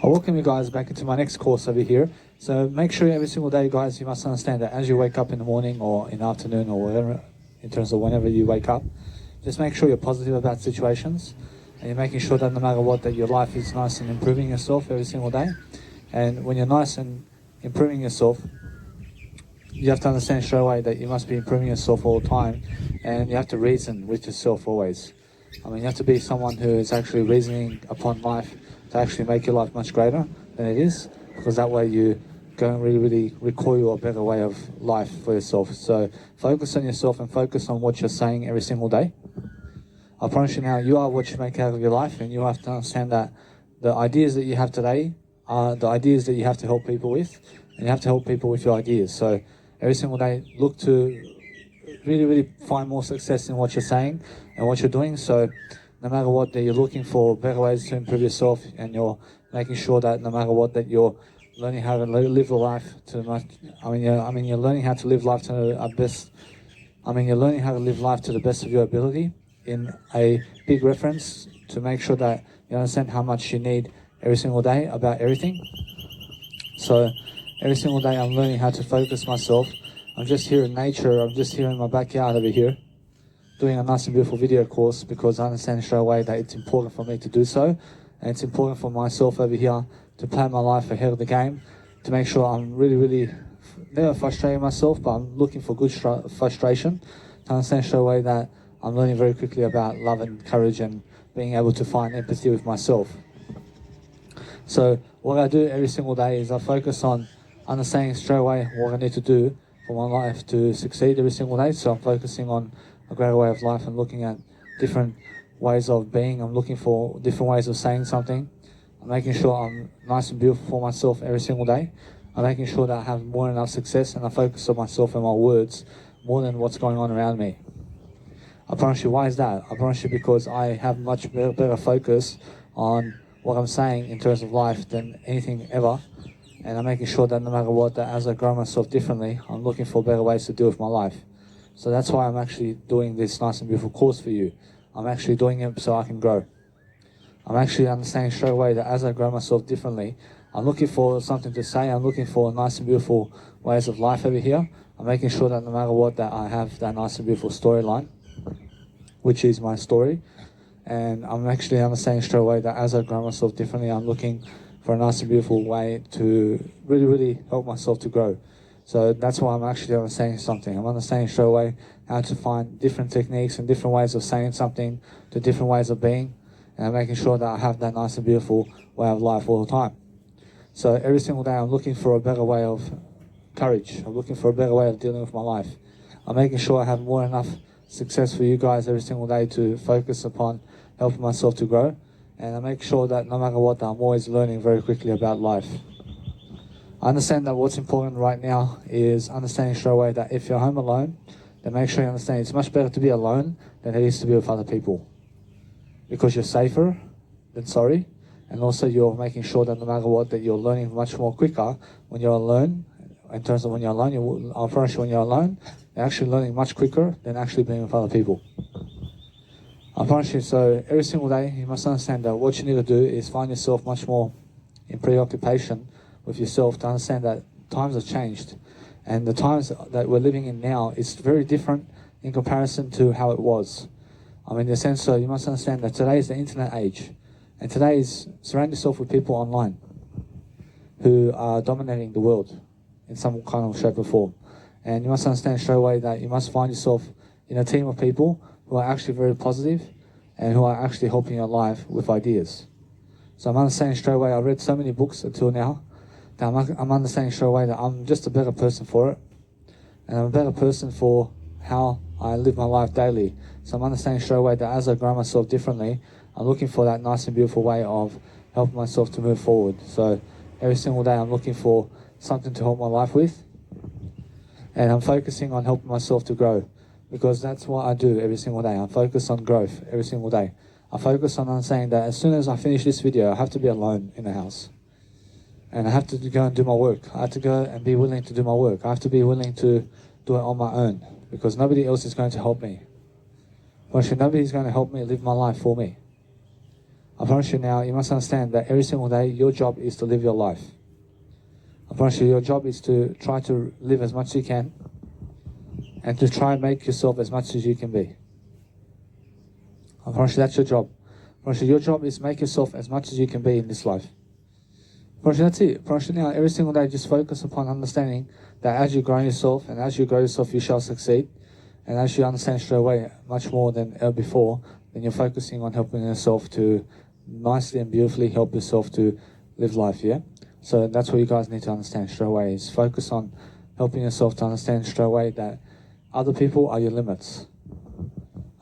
I welcome you guys back into my next course over here. So make sure every single day, guys, you must understand that as you wake up in the morning or in the afternoon or whatever, in terms of whenever you wake up, just make sure you're positive about situations and you're making sure that no matter what, that your life is nice and improving yourself every single day. And when you're nice and improving yourself, you have to understand straight away that you must be improving yourself all the time, and you have to reason with yourself always. I mean, you have to be someone who is actually reasoning upon life to actually make your life much greater than it is, because that way you go and really recoil a better way of life for yourself. So focus on yourself and focus on what you're saying every single day. I promise you now, you are what you make out of your life, and you have to understand that the ideas that you have today are the ideas that you have to help people with, and you have to help people with your ideas. So every single day, look to really find more success in what you're saying and what you're doing. So no matter what, that you're looking for better ways to improve yourself, and you're making sure that no matter what, that you're learning how to live the life to much. You're learning how to live life to our best. You're learning how to live life to the best of your ability, in a big reference to make sure that you understand how much you need every single day about everything. So every single day I'm learning how to focus myself. I'm just here in nature, I'm just here in my backyard over here, doing a nice and beautiful video course, because I understand straight away that it's important for me to do so. And it's important for myself over here to plan my life ahead of the game, to make sure I'm really never frustrating myself, but I'm looking for good frustration, to understand straight away that I'm learning very quickly about love and courage and being able to find empathy with myself. So what I do every single day is I focus on understanding straight away what I need to do for my life to succeed every single day. So I'm focusing on a greater way of life and looking at different ways of being. I'm looking for different ways of saying something. I'm making sure I'm nice and beautiful for myself every single day. I'm making sure that I have more than enough success, and I focus on myself and my words more than what's going on around me. I promise you, why is that? I promise you because I have much better focus on what I'm saying in terms of life than anything ever. And I'm making sure that no matter what, that as I grow myself differently, I'm looking for better ways to deal with my life. So that's why I'm actually doing this nice and beautiful course for you. I'm actually doing it so I can grow. I'm actually understanding straight away that as I grow myself differently, I'm looking for something to say. I'm looking for nice and beautiful ways of life over here. I'm making sure that no matter what, that I have that nice and beautiful storyline, which is my story. And I'm actually understanding straight away that as I grow myself differently, I'm looking for a nice and beautiful way to really help myself to grow. So that's why I'm actually understanding something. I'm understanding straight away how to find different techniques and different ways of saying something to different ways of being. And I'm making sure that I have that nice and beautiful way of life all the time. So every single day I'm looking for a better way of courage. I'm looking for a better way of dealing with my life. I'm making sure I have more than enough success for you guys every single day to focus upon helping myself to grow. And I make sure that no matter what, I'm always learning very quickly about life. I understand that what's important right now is understanding straight away that if you're home alone, then make sure you understand it's much better to be alone than it is to be with other people. Because you're safer than sorry, and also you're making sure that no matter what, that you're learning much more quicker when you're alone. In terms of when you're alone, I promise you, when you're alone, you're actually learning much quicker than actually being with other people. I promise you. So every single day you must understand that what you need to do is find yourself much more in preoccupation with yourself, to understand that times have changed, and the times that we're living in now is very different in comparison to how it was. In the sense, so you must understand that today is the internet age, and today is surround yourself with people online who are dominating the world in some kind of shape or form. And you must understand straight away that you must find yourself in a team of people who are actually very positive and who are actually helping your life with ideas. So I'm understanding straight away, I read so many books until now, that I'm understanding straight away that I'm just a better person for it. And I'm a better person for how I live my life daily. So I'm understanding straight away that as I grow myself differently, I'm looking for that nice and beautiful way of helping myself to move forward. So every single day I'm looking for something to help my life with. And I'm focusing on helping myself to grow, because that's what I do every single day. I focus on growth every single day. I focus on understanding that as soon as I finish this video, I have to be alone in the house. And I have to go and do my work. I have to go and be willing to do my work. I have to be willing to do it on my own, because nobody else is going to help me. Actually, nobody's going to help me live my life for me. I promise you now, you must understand that every single day, your job is to live your life. I promise you, your job is to try to live as much as you can and to try and make yourself as much as you can be. I promise you, that's your job. I promise you, your job is make yourself as much as you can be in this life. I promise you, that's it. I promise you now, every single day, just focus upon understanding that as you grow yourself and as you grow yourself, you shall succeed. And as you understand straight away much more than ever before, then you're focusing on helping yourself to nicely and beautifully help yourself to live life, yeah? So that's what you guys need to understand straight away, is focus on helping yourself to understand straight away that other people are your limits.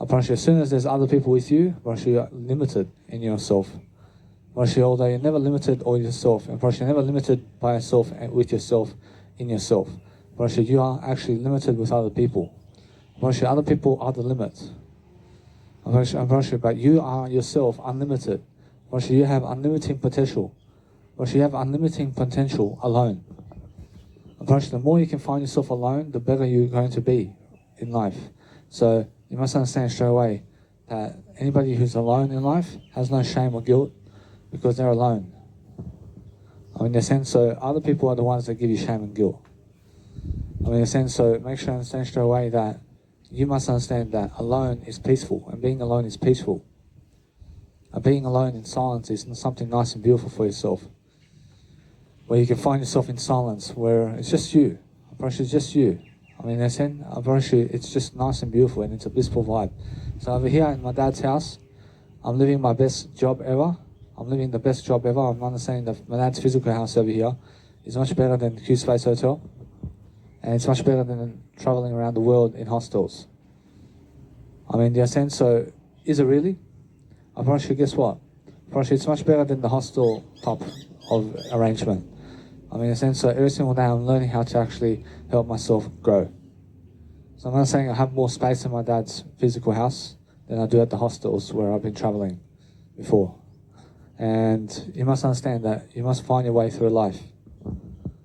I promise you, as soon as there's other people with you, I promise you, you're limited in yourself. I promise you, although you're never limited or yourself, and I promise you're never limited by yourself and with yourself in yourself. I promise you, you are actually limited with other people. I promise you, other people are the limit. I promise you, but you are yourself unlimited. I promise you, you have unlimited potential. I promise you, you have unlimited potential alone. I promise you, the more you can find yourself alone, the better you're going to be in life. So you must understand straight away that anybody who's alone in life has no shame or guilt because they're alone. I mean, in a sense, so other people are the ones that give you shame and guilt. I mean, in a sense, so make sure you understand straight away that you must understand that alone is peaceful, and being alone is peaceful. And being alone in silence is something nice and beautiful for yourself. Where you can find yourself in silence, where it's just you. I promise you, it's just you. I mean, in a sense, I promise you, it's just nice and beautiful, and it's a blissful vibe. So over here in my dad's house, I'm living my best job ever. I'm living the best job ever. I'm understanding that my dad's physical house over here is much better than Q Space Hotel. And it's much better than traveling around the world in hostels. I mean, in a sense, so is it really? I promise you, guess what? I promise you, it's much better than the hostel type of arrangement. I mean, in a sense, so every single day I'm learning how to actually help myself grow. So I'm not saying I have more space in my dad's physical house than I do at the hostels where I've been traveling before. And you must understand that you must find your way through life.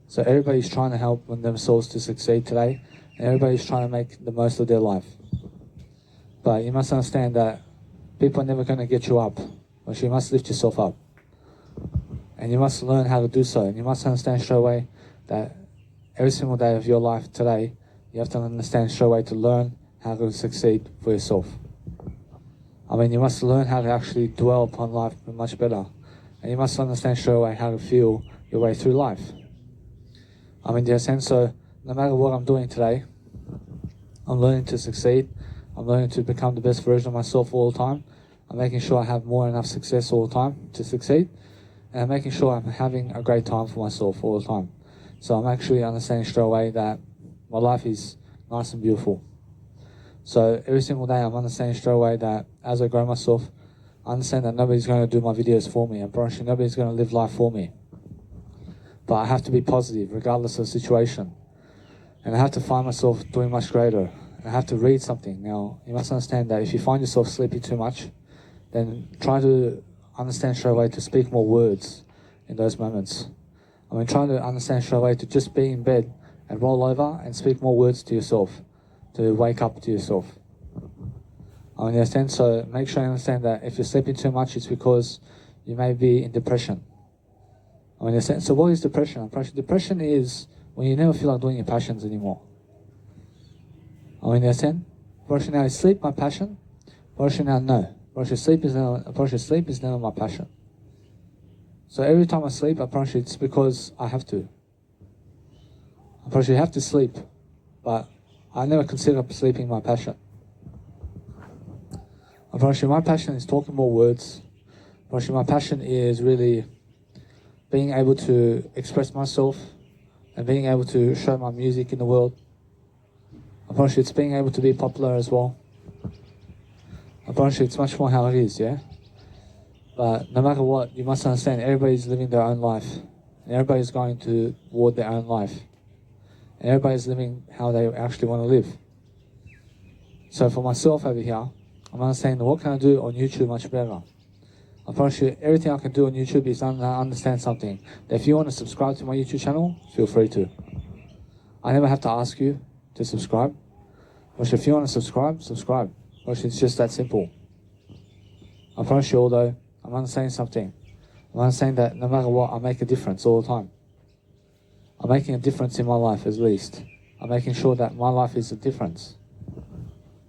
So everybody's trying to help themselves to succeed today, and everybody's trying to make the most of their life. But you must understand that people are never going to get you up, but you must lift yourself up. And you must learn how to do so. And you must understand straight away that every single day of your life today, you have to understand straight away to learn how to succeed for yourself. I mean, you must learn how to actually dwell upon life much better. And you must understand straight away how to feel your way through life. I mean, in a sense, so no matter what I'm doing today, I'm learning to succeed. I'm learning to become the best version of myself all the time. I'm making sure I have more than enough success all the time to succeed. And I'm making sure I'm having a great time for myself all the time. So I'm actually understanding straight away that my life is nice and beautiful. So every single day I'm understanding straight away that as I grow myself, I understand that nobody's going to do my videos for me. And probably nobody's going to live life for me. But I have to be positive regardless of the situation. And I have to find myself doing much greater. I have to read something. Now, you must understand that if you find yourself sleeping too much, then try to understand straight away to speak more words in those moments. I mean, try to understand straight away to just be in bed and roll over and speak more words to yourself, to wake up to yourself. I mean, understand? So make sure you understand that if you're sleeping too much, it's because you may be in depression. I mean, so what is depression? Depression is when you never feel like doing your passions anymore. I mean, understand? Portion now is sleep my passion. Portion now no. Portion sleep is never my passion. So every time I sleep, I promise you it's because I have to. I promise you have to sleep, but I never consider sleeping my passion. I promise you my passion is talking more words. I promise you my passion is really being able to express myself and being able to show my music in the world. I promise you it's being able to be popular as well. I promise you it's much more how it is, yeah? But no matter what, you must understand everybody's living their own life. And everybody's going toward their own life. And everybody's living how they actually want to live. So for myself over here, I'm understanding what can I do on YouTube much better. I promise you, everything I can do on YouTube is understand something. If you want to subscribe to my YouTube channel, feel free to. I never have to ask you to subscribe. But if you want to subscribe, subscribe. But it's just that simple. I promise you, although I'm understanding something. I'm understanding that no matter what, I make a difference all the time. I'm making a difference in my life at least. I'm making sure that my life is a difference.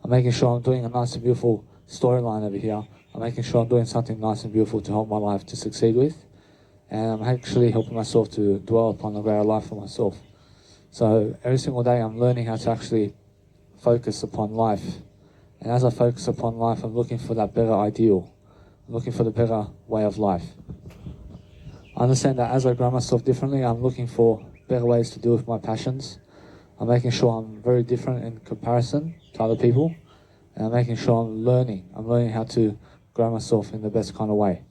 I'm making sure I'm doing a nice and beautiful storyline over here. I'm making sure I'm doing something nice and beautiful to help my life to succeed with. And I'm actually helping myself to dwell upon a greater life for myself. So every single day I'm learning how to actually focus upon life. And as I focus upon life, I'm looking for that better ideal. I'm looking for the better way of life. I understand that as I grow myself differently, I'm looking for better ways to deal with my passions. I'm making sure I'm very different in comparison to other people. And I'm making sure I'm learning. I'm learning how to grow myself in the best kind of way.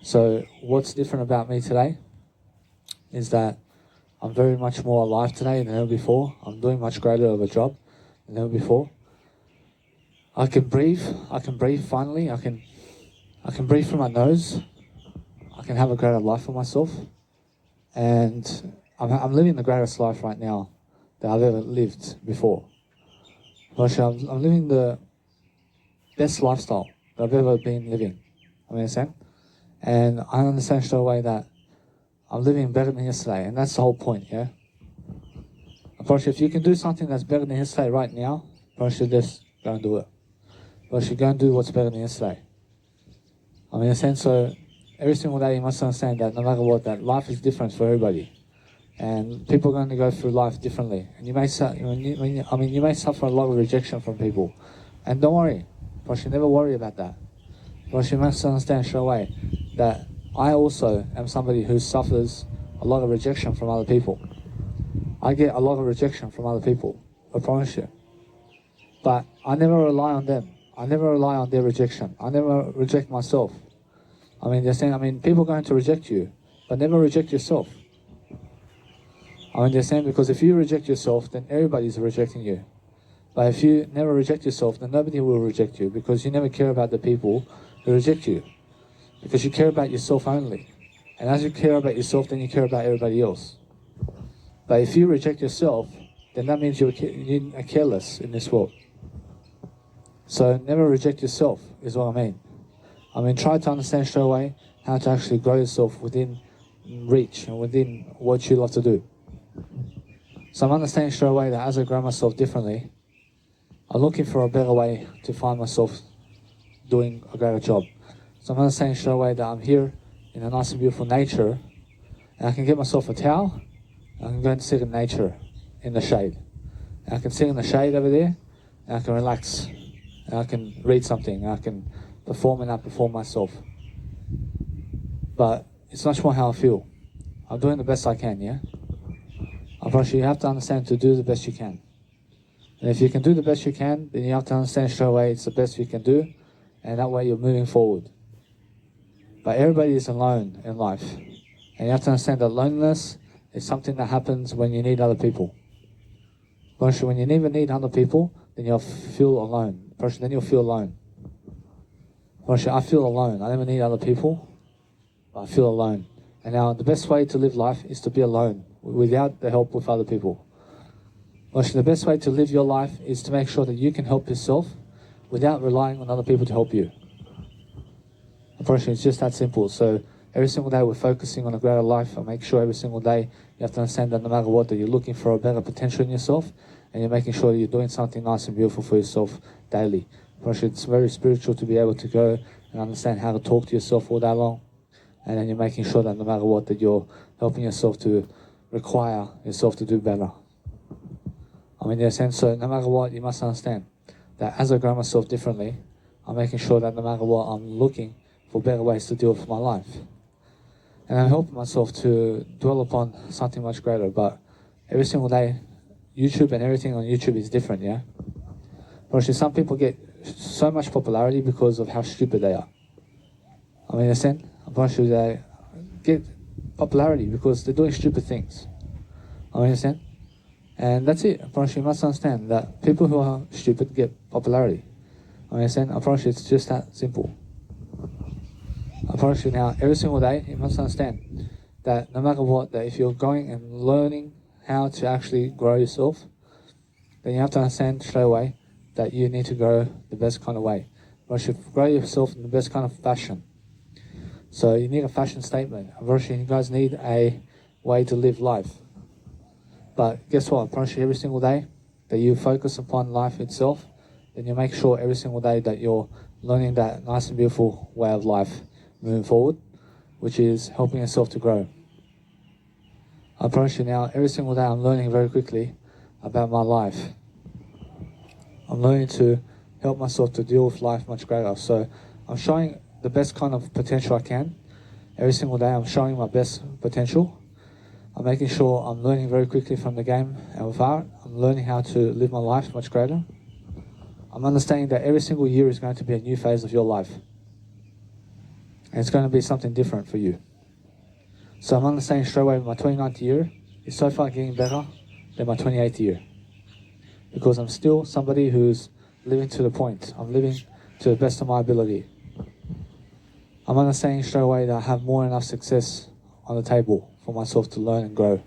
So what's different about me today is that I'm very much more alive today than ever before. I'm doing much greater of a job than ever before. I can breathe finally. I can breathe through my nose. I can have a greater life for myself. And I'm living the greatest life right now that I've ever lived before. Actually, I'm living the best lifestyle that I've ever been living. I understand? And I understand straight away that I'm living better than yesterday, and that's the whole point, yeah? Actually, if you can do something that's better than yesterday right now, actually just go and do it. Actually, go and do what's better than yesterday. I understand? So every single day you must understand that no matter what, that life is different for everybody. And people are going to go through life differently. And you may you may suffer a lot of rejection from people. And don't worry. Actually, never worry about that. But you must understand straight away that I also am somebody who suffers a lot of rejection from other people. I get a lot of rejection from other people, I promise you. But I never rely on them. I never rely on their rejection. I never reject myself. They're saying, people are going to reject you, but never reject yourself. They're saying, because if you reject yourself, then everybody's rejecting you. But if you never reject yourself, then nobody will reject you, because you never care about the people who reject you. Because you care about yourself only. And as you care about yourself, then you care about everybody else. But if you reject yourself, then that means you're careless in this world. So never reject yourself, is what I mean. Try to understand straight away how to actually grow yourself within reach and within what you love to do. So I'm understanding straight away that as I grow myself differently, I'm looking for a better way to find myself doing a greater job. So I'm understanding straight away that I'm here in a nice and beautiful nature, and I can get myself a towel, and I can go and sit in nature, in the shade. And I can sit in the shade over there, and I can relax, and I can read something, and I can perform and outperform myself. But it's much more how I feel. I'm doing the best I can, yeah? Unfortunately, you have to understand to do the best you can. And if you can do the best you can, then you have to understand straight away it's the best you can do, and that way you're moving forward. But everybody is alone in life. And you have to understand that loneliness is something that happens when you need other people. When you never need other people, then you'll feel alone. Then you'll feel alone. I feel alone. I never need other people, but I feel alone. And now the best way to live life is to be alone, without the help with other people. The best way to live your life is to make sure that you can help yourself without relying on other people to help you. Unfortunately, it's just that simple. So every single day we're focusing on a greater life. I make sure every single day you have to understand that no matter what, that you're looking for a better potential in yourself, and you're making sure that you're doing something nice and beautiful for yourself daily. Unfortunately, it's very spiritual to be able to go and understand how to talk to yourself all day long. And then you're making sure that no matter what, that you're helping yourself to require yourself to do better. So no matter what, you must understand that as I grow myself differently, I'm making sure that no matter what, I'm looking for better ways to deal with my life. And I'm helping myself to dwell upon something much greater. But every single day, YouTube and everything on YouTube is different, yeah? But actually, some people get so much popularity because of how stupid they are. Unfortunately, they get popularity because they're doing stupid things. And that's it. Unfortunately, you must understand that people who are stupid get popularity. Unfortunately, it's just that simple. Unfortunately, now, every single day, you must understand that no matter what, that if you're going and learning how to actually grow yourself, then you have to understand straight away that you need to grow the best kind of way. You should grow yourself in the best kind of fashion. So you need a fashion statement. You guys need a way to live life. But guess what? Every single day that you focus upon life itself, then you make sure every single day that you're learning that nice and beautiful way of life moving forward, which is helping yourself to grow. I promise you now, every single day I'm learning very quickly about my life. I'm learning to help myself to deal with life much greater. So I'm showing the best kind of potential I can. Every single day I'm showing my best potential. I'm making sure I'm learning very quickly from the game and with art. I'm learning how to live my life much greater. I'm understanding that every single year is going to be a new phase of your life. And it's going to be something different for you. So I'm understanding straight away my 29th year is so far getting better than my 28th year. Because I'm still somebody who's living to the point. I'm living to the best of my ability. I'm understanding straight away that I have more than enough success on the table for myself to learn and grow.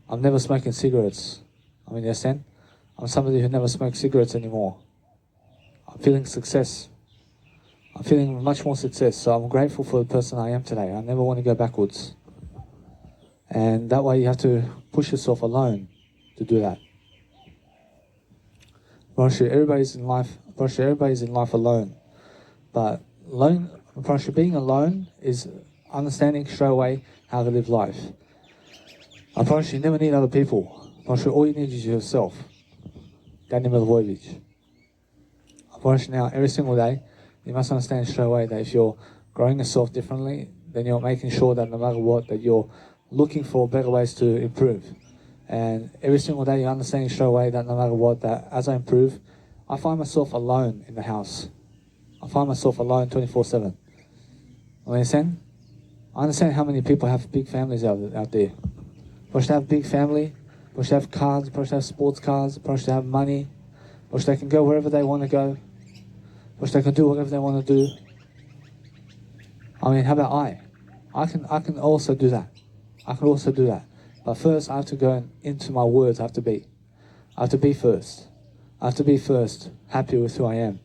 I'm never smoking cigarettes. I mean, yes, I'm somebody who never smokes cigarettes anymore. I'm feeling success. I'm feeling much more success. So I'm grateful for the person I am today. I never want to go backwards. And that way you have to push yourself alone to do that. Everybody's in life alone. But being alone is understanding straight away how to live life. I promise you never need other people. All you need is yourself. Daniel Milivojevic. I promise you now, every single day, you must understand straight away that if you're growing yourself differently, then you're making sure that no matter what, that you're looking for better ways to improve. And every single day you're understanding straight away that no matter what, that as I improve, I find myself alone in the house. I find myself alone 24/7. I understand how many people have big families out there. Probably they have a big family, probably they have cars, probably they have sports cars, probably they have money, probably they can go wherever they want to go, probably they can do whatever they want to do. I mean, how about I? I can also do that. I can also do that. But first, I have to go into my words. I have to be first. I have to be first happy with who I am.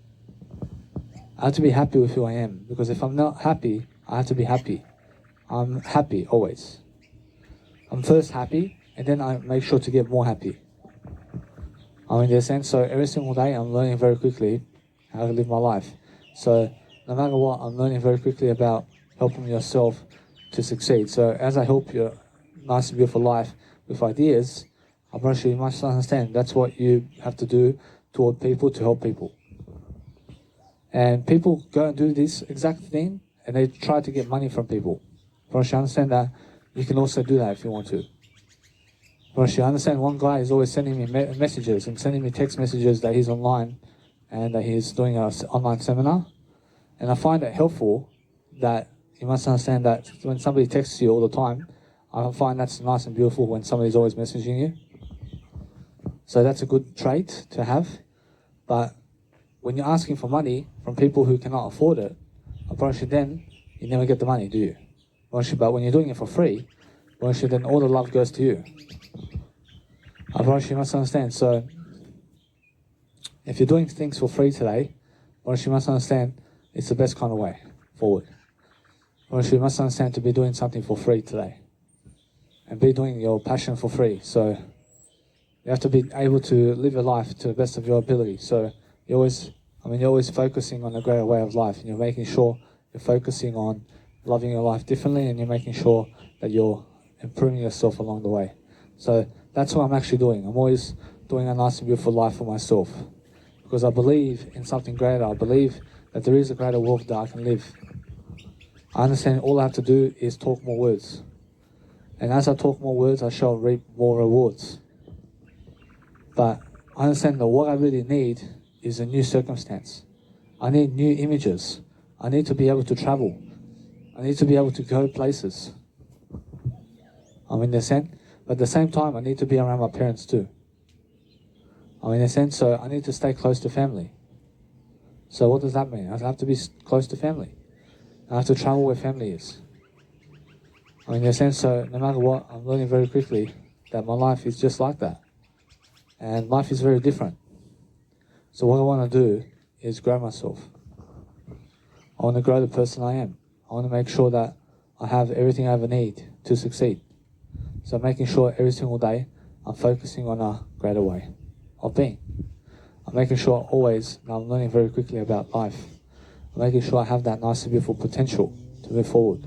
I have to be happy with who I am. Because if I'm not happy, I have to be happy. I'm happy always. I'm first happy, and then I make sure to get more happy. I mean, in a sense, so every single day I'm learning very quickly how to live my life. So no matter what, I'm learning very quickly about helping yourself to succeed. So as I help your nice and beautiful life with ideas, I promise you must understand that's what you have to do toward people to help people. And people go and do this exact thing, and they try to get money from people. Promise you understand that you can also do that if you want to. Promise you understand one guy is always sending me messages and sending me text messages that he's online and that he's doing an online seminar. And I find it helpful that you must understand that when somebody texts you all the time, I find that's nice and beautiful when somebody's always messaging you. So that's a good trait to have. But when you're asking for money from people who cannot afford it, I promise you then, you never get the money, do you? But when you're doing it for free, then all the love goes to you. I promise you must understand. So if you're doing things for free today, you must understand it's the best kind of way forward. You must understand to be doing something for free today. And be doing your passion for free. So you have to be able to live your life to the best of your ability. So you're always focusing on a greater way of life, and you're making sure you're focusing on loving your life differently, and you're making sure that you're improving yourself along the way. So that's what I'm actually doing. I'm always doing a nice and beautiful life for myself. Because I believe in something greater. I believe that there is a greater world that I can live. I understand all I have to do is talk more words. And as I talk more words, I shall reap more rewards. But I understand that what I really need is a new circumstance. I need new images. I need to be able to travel. I need to be able to go places. I'm in the sense, but at the same time, I need to be around my parents too. I'm in a sense, so I need to stay close to family. So what does that mean? I have to be close to family. I have to travel where family is. I mean, in a sense, so no matter what, I'm learning very quickly that my life is just like that. And life is very different. So what I want to do is grow myself. I want to grow the person I am. I want to make sure that I have everything I ever need to succeed. So making sure every single day I'm focusing on a greater way of being. I'm making sure always that I'm learning very quickly about life. I'm making sure I have that nice and beautiful potential to move forward.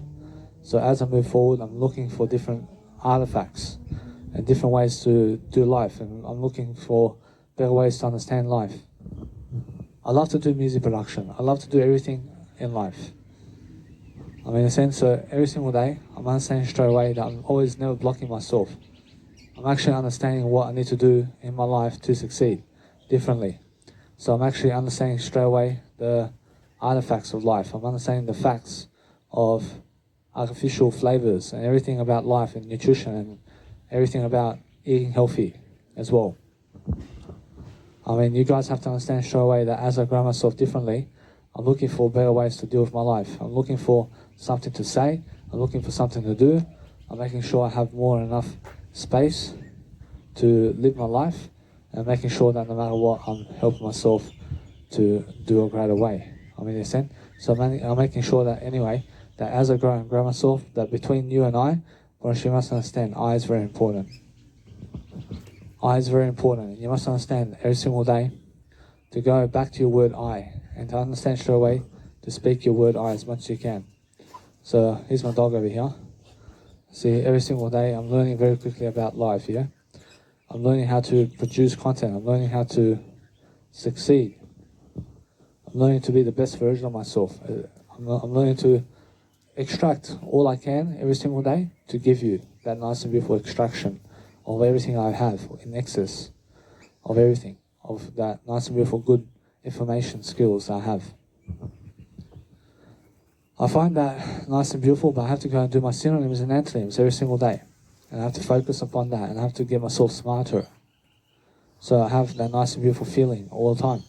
So as I move forward, I'm looking for different artifacts and different ways to do life, and I'm looking for better ways to understand life. I love to do music production. I love to do everything in life. I mean, in a sense, so every single day, I'm understanding straight away that I'm always never blocking myself. I'm actually understanding what I need to do in my life to succeed differently. So I'm actually understanding straight away the artifacts of life. I'm understanding the facts of artificial flavors and everything about life and nutrition and everything about eating healthy as well. I mean, you guys have to understand straight away that as I grow myself differently, I'm looking for better ways to deal with my life. I'm looking for something to say. I'm looking for something to do. I'm making sure I have more than enough space to live my life, and making sure that no matter what, I'm helping myself to do a greater way. I mean, in a sense. So I'm making sure that anyway, that as I grow and grow myself, that between you and I, but you must understand, I is very important. I is very important. You must understand every single day to go back to your word I, and to understand straight away to speak your word I as much as you can. So here's my dog over here. See, every single day I'm learning very quickly about life, yeah? I'm learning how to produce content. I'm learning how to succeed. I'm learning to be the best version of myself. I'm learning to extract all I can every single day to give you that nice and beautiful extraction of everything I have in excess of everything, of that nice and beautiful good information skills I have. I find that nice and beautiful, but I have to go and do my synonyms and antonyms every single day. And I have to focus upon that, and I have to get myself smarter. So I have that nice and beautiful feeling all the time.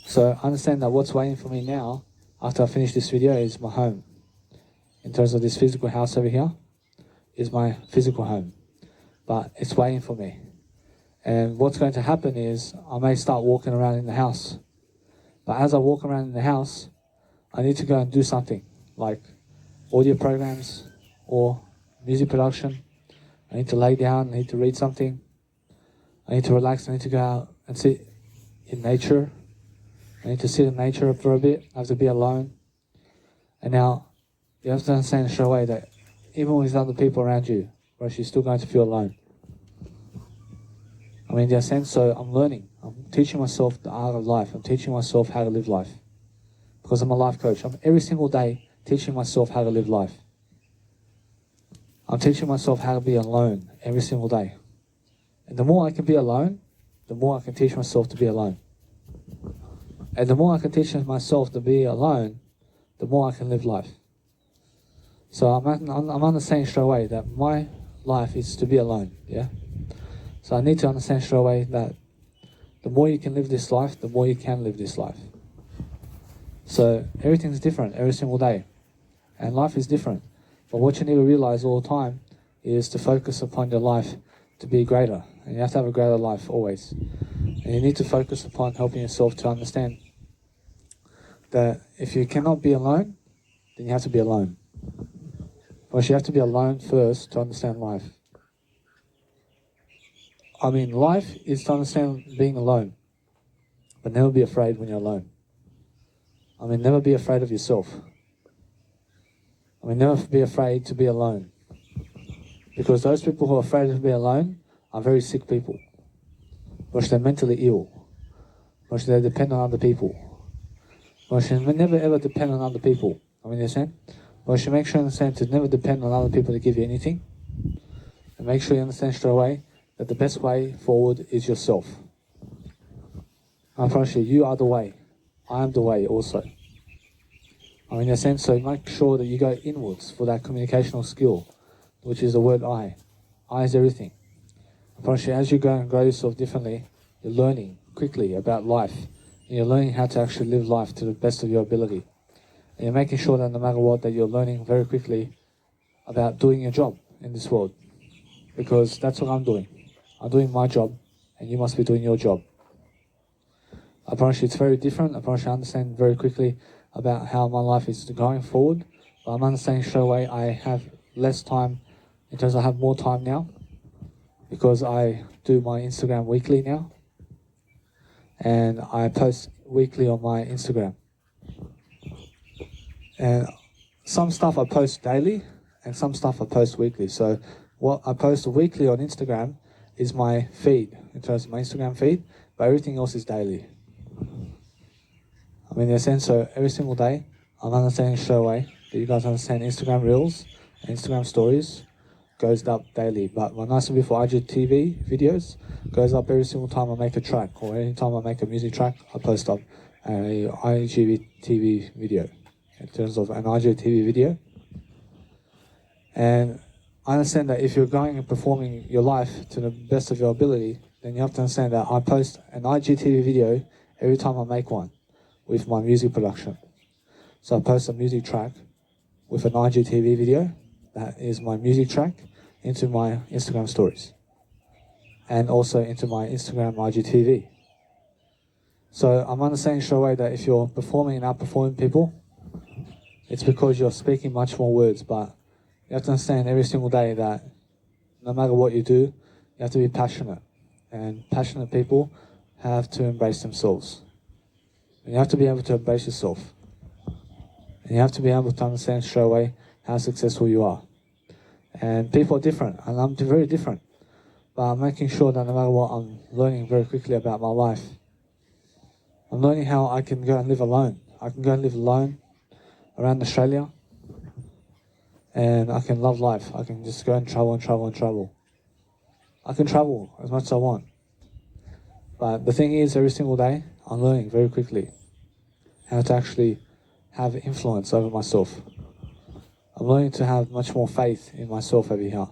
So I understand that what's waiting for me now, after I finish this video, is my home. In terms of this physical house over here, is my physical home. But it's waiting for me. And what's going to happen is, I may start walking around in the house. But as I walk around in the house, I need to go and do something, like audio programs or music production. I need to lay down, I need to read something. I need to relax, I need to go out and sit in nature. I need to sit in nature for a bit, I have to be alone. And now, you have to understand straight away that even with other people around you, you're still going to feel alone. I mean, in a sense, so I'm learning. I'm teaching myself the art of life. I'm teaching myself how to live life. Because I'm a life coach. I'm every single day teaching myself how to live life. I'm teaching myself how to be alone every single day. And the more I can be alone, the more I can teach myself to be alone. And the more I can teach myself to be alone, the more I can live life. So I'm understanding straight away that my life is to be alone, yeah? So I need to understand straight away that the more you can live this life, the more you can live this life. So everything's different every single day. And life is different. But what you need to realize all the time is to focus upon your life to be greater. And you have to have a greater life always. And you need to focus upon helping yourself to understand that if you cannot be alone, then you have to be alone. But you have to be alone first to understand life. I mean, life is to understand being alone. But never be afraid when you're alone. I mean, never be afraid of yourself. I mean, never be afraid to be alone. Because those people who are afraid to be alone are very sick people. Because they're mentally ill. Because they depend on other people. Because you never ever depend on other people. I mean, you understand? Because you make sure you understand to never depend on other people to give you anything. And make sure you understand straight away that the best way forward is yourself. I promise you, you are the way. I am the way also. I mean, in a sense, so make sure that you go inwards for that communicational skill, which is the word I. I is everything. I promise you, as you go and grow yourself differently, you're learning quickly about life. And you're learning how to actually live life to the best of your ability. And you're making sure that no matter what, that you're learning very quickly about doing your job in this world. Because that's what I'm doing. I'm doing my job, and you must be doing your job. I promise you it's very different. I promise you I understand very quickly about how my life is going forward. But I'm understanding straight away I have less time, in terms of I have more time now, because I do my Instagram weekly now. And I post weekly on my Instagram. And some stuff I post daily, and some stuff I post weekly. So what I post weekly on Instagram is my feed, in terms of my Instagram feed, but everything else is daily. I mean, in a sense, so every single day, I'm understanding straight away that you guys understand Instagram Reels and Instagram Stories goes up daily. But my Nice and Beautiful IGTV videos goes up every single time I make a track, or any time I make a music track, I post up an IGTV video, in terms of an IGTV video. And I understand that if you're going and performing your life to the best of your ability, then you have to understand that I post an IGTV video every time I make one with my music production. So I post a music track with an IGTV video, that is my music track, into my Instagram stories. And also into my Instagram IGTV. So I'm understanding straight away that if you're performing and outperforming people, it's because you're speaking much more words, but you have to understand every single day that no matter what you do, you have to be passionate. And passionate people have to embrace themselves. And you have to be able to embrace yourself. And you have to be able to understand straight away how successful you are. And people are different, and I'm very different. But I'm making sure that no matter what, I'm learning very quickly about my life. I'm learning how I can go and live alone. I can go and live alone around Australia. And I can love life. I can just go and travel and travel and travel. I can travel as much as I want. But the thing is, every single day, I'm learning very quickly how to actually have influence over myself. I'm learning to have much more faith in myself over here.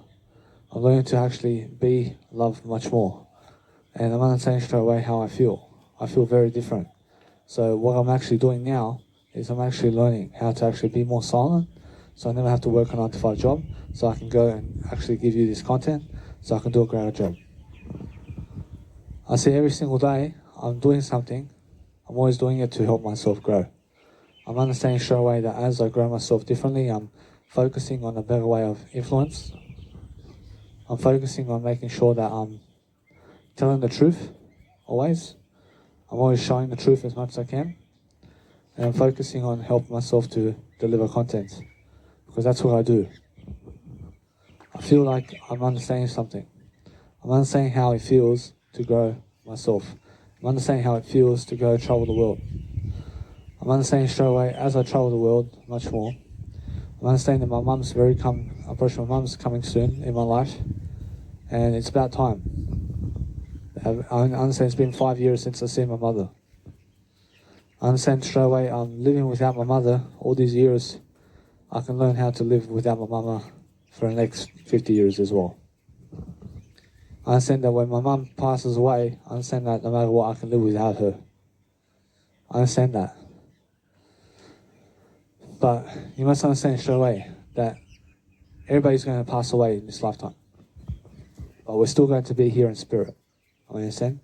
I'm learning to actually be loved much more. And I'm understanding straight away how I feel. I feel very different. So what I'm actually doing now is I'm actually learning how to actually be more silent, so I never have to work a 9-to-5 job, so I can go and actually give you this content, so I can do a greater job. I see every single day I'm doing something, I'm always doing it to help myself grow. I'm understanding straight away that as I grow myself differently, I'm focusing on a better way of influence. I'm focusing on making sure that I'm telling the truth, always. I'm always showing the truth as much as I can. And I'm focusing on helping myself to deliver content, because that's what I do. I feel like I'm understanding something. I'm understanding how it feels to grow myself. I'm understanding how it feels to go travel the world. I'm understanding straight away as I travel the world much more. I'm understanding that my mum's my mum's coming soon in my life, and it's about time. I understand it's been 5 years since I've seen my mother. I understand straight away I'm living without my mother all these years. I can learn how to live without my mama for the next 50 years as well. I understand that when my mum passes away, I understand that no matter what, I can live without her. I understand that. But you must understand straight away that everybody's going to pass away in this lifetime. But we're still going to be here in spirit. I understand?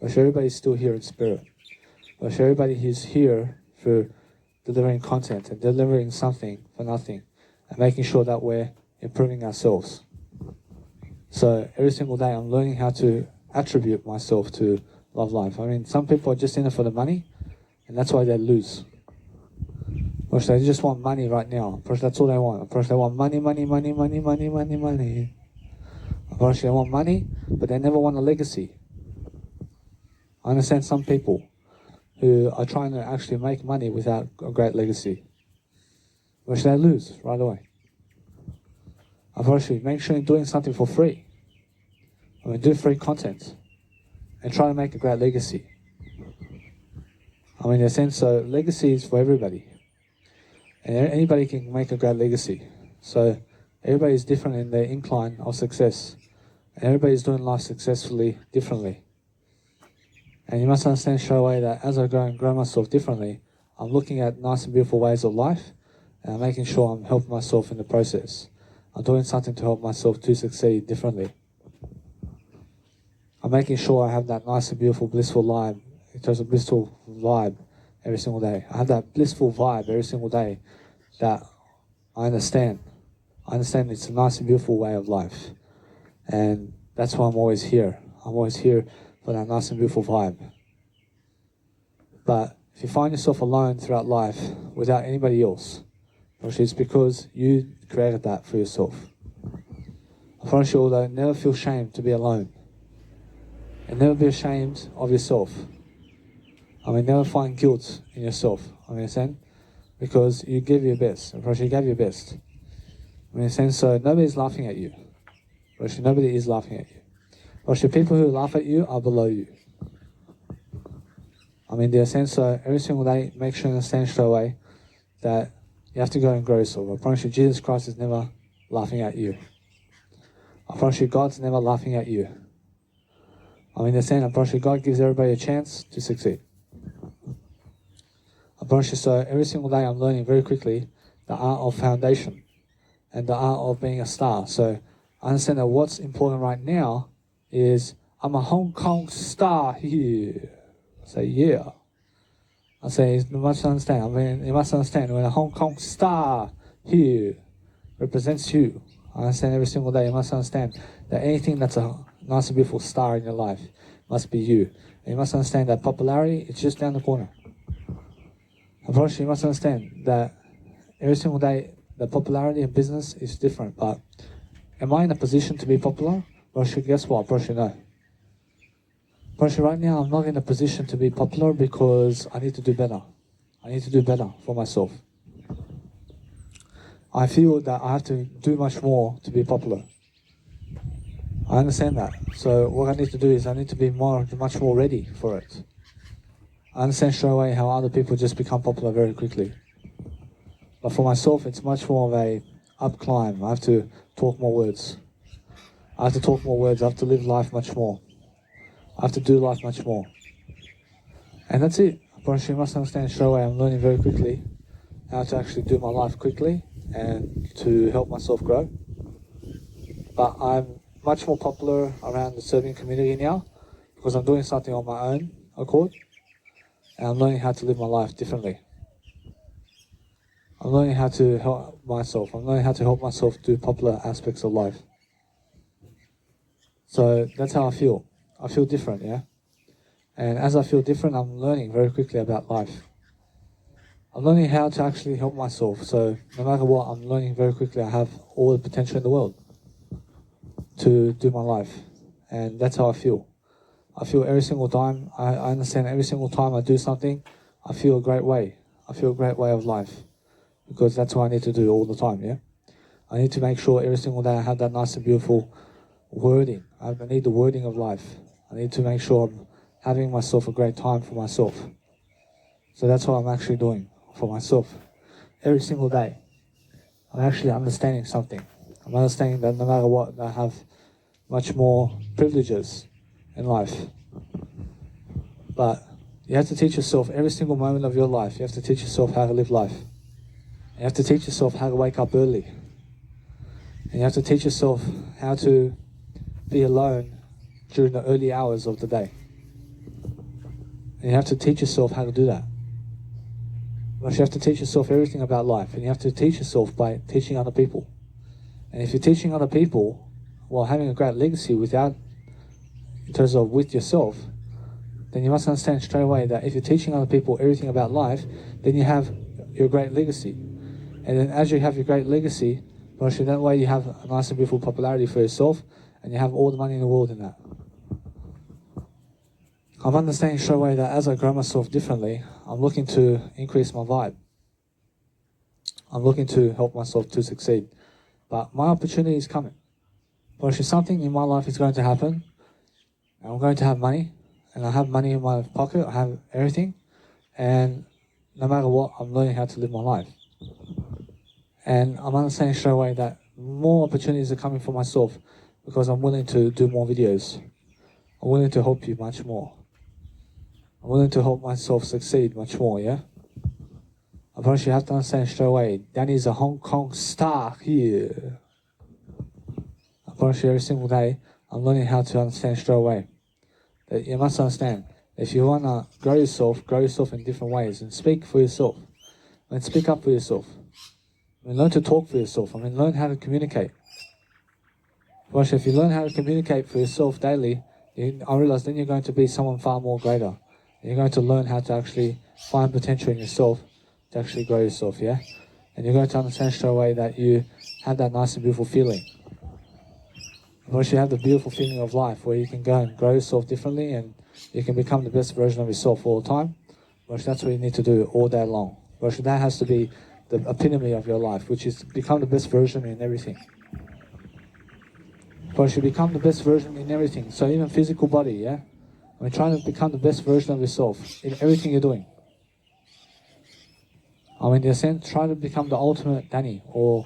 But if everybody's still here in spirit, but if everybody is here for delivering content and delivering something for nothing, and making sure that we're improving ourselves. So every single day I'm learning how to attribute myself to love life. I mean, some people are just in it for the money, and that's why they lose. Because they just want money right now. Of course, that's all they want. Of course, they want money, money, money, money, money, money, money. Of course, they want money, but they never want a legacy. I understand some people who are trying to actually make money without a great legacy, which they lose right away. Unfortunately, make sure you're doing something for free. I mean, do free content and try to make a great legacy. I mean, in a sense, so legacy is for everybody. And anybody can make a great legacy. So everybody is different in their incline of success. And everybody's doing life successfully differently. And you must understand straight away that as I grow and grow myself differently, I'm looking at nice and beautiful ways of life, and I'm making sure I'm helping myself in the process. I'm doing something to help myself to succeed differently. I'm making sure I have that nice and beautiful blissful vibe, in terms of blissful vibe, every single day. I have that blissful vibe every single day that I understand. I understand it's a nice and beautiful way of life. And that's why I'm always here. I'm always here for that nice and beautiful vibe. But if you find yourself alone throughout life without anybody else, it's because you created that for yourself. I promise you all though, never feel shame to be alone. And never be ashamed of yourself. Never find guilt in yourself. Understand? Because you give your best. I promise you gave your best. So nobody's laughing at you. Nobody is laughing at you. The people who laugh at you are below you. So every single day, make sure you understand straight away that you have to go and grow yourself. I promise you, Jesus Christ is never laughing at you. I promise you, God's never laughing at you. I promise you, God gives everybody a chance to succeed. I promise you, so every single day I'm learning very quickly the art of foundation and the art of being a star. So I understand that what's important right now is I'm a Hong Kong star here. I say, yeah. I say, you must understand. You must understand when a Hong Kong star here represents you. I understand every single day. You must understand that anything that's a nice and beautiful star in your life must be you. And you must understand that popularity is just down the corner. Unfortunately, you must understand that every single day, the popularity in business is different. But am I in a position to be popular? Guess what? No. Right now, I'm not in a position to be popular because I need to do better. I need to do better for myself. I feel that I have to do much more to be popular. I understand that. So what I need to do is I need to be much more ready for it. I understand straight away how other people just become popular very quickly. But for myself, it's much more of a up climb. I have to talk more words. I have to live life much more. I have to do life much more. And that's it. But you must understand straight away I'm learning very quickly how to actually do my life quickly and to help myself grow. But I'm much more popular around the Serbian community now because I'm doing something on my own accord and I'm learning how to live my life differently. I'm learning how to help myself. I'm learning how to help myself do popular aspects of life. So that's how I feel. I feel different, yeah? And as I feel different, I'm learning very quickly about life. I'm learning how to actually help myself. So no matter what, I'm learning very quickly I have all the potential in the world to do my life. And that's how I feel. I feel every single time, I understand every single time I do something, I feel a great way. I feel a great way of life. Because that's what I need to do all the time, yeah? I need to make sure every single day I have that nice and beautiful wording. I need the wording of life. I need to make sure I'm having myself a great time for myself. So that's what I'm actually doing for myself. Every single day, I'm actually understanding something. I'm understanding that no matter what, I have much more privileges in life. But you have to teach yourself every single moment of your life. You have to teach yourself how to live life. You have to teach yourself how to wake up early. And you have to teach yourself how to be alone during the early hours of the day. And you have to teach yourself how to do that. But you have to teach yourself everything about life. And you have to teach yourself by teaching other people. And if you're teaching other people while having a great legacy in terms of with yourself, then you must understand straight away that if you're teaching other people everything about life, then you have your great legacy. And then as you have your great legacy, that way you have a nice and beautiful popularity for yourself, and you have all the money in the world in that. I'm understanding straight away that as I grow myself differently, I'm looking to increase my vibe. I'm looking to help myself to succeed. But my opportunity is coming. But if something in my life is going to happen, and I'm going to have money, and I have money in my pocket, I have everything, and no matter what, I'm learning how to live my life. And I'm understanding straight away that more opportunities are coming for myself because I'm willing to do more videos. I'm willing to help you much more. I'm willing to help myself succeed much more, yeah? I promise you have to understand straight away, Danny's a Hong Kong star here. I promise you every single day, I'm learning how to understand straight away. That you must understand, If you want to grow yourself in different ways and speak for yourself. And speak up for yourself. Learn to talk for yourself. Learn how to communicate. Because if you learn how to communicate for yourself daily, I realize then you're going to be someone far more greater. You're going to learn how to actually find potential in yourself to actually grow yourself, yeah? And you're going to understand straight away that you have that nice and beautiful feeling. Once you have the beautiful feeling of life where you can go and grow yourself differently and you can become the best version of yourself all the time, well, that's what you need to do all day long. Well, that has to be the epitome of your life, which is to become the best version in everything. But you become the best version in everything. So even physical body, yeah? Trying to become the best version of yourself in everything you're doing. In a sense, try to become the ultimate Danny or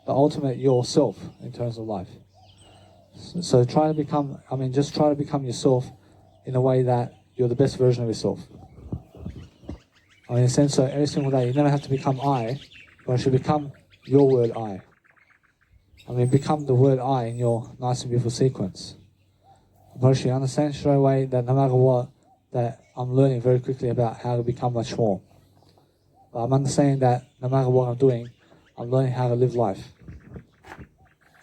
the ultimate yourself in terms of life. So try to become, just try to become yourself in a way that you're the best version of yourself. In a sense, so every single day, you never have to become I, but you should become your word I. Become the word I in your nice and beautiful sequence. But you understand straight away that no matter what, that I'm learning very quickly about how to become much more. But I'm understanding that no matter what I'm doing, I'm learning how to live life.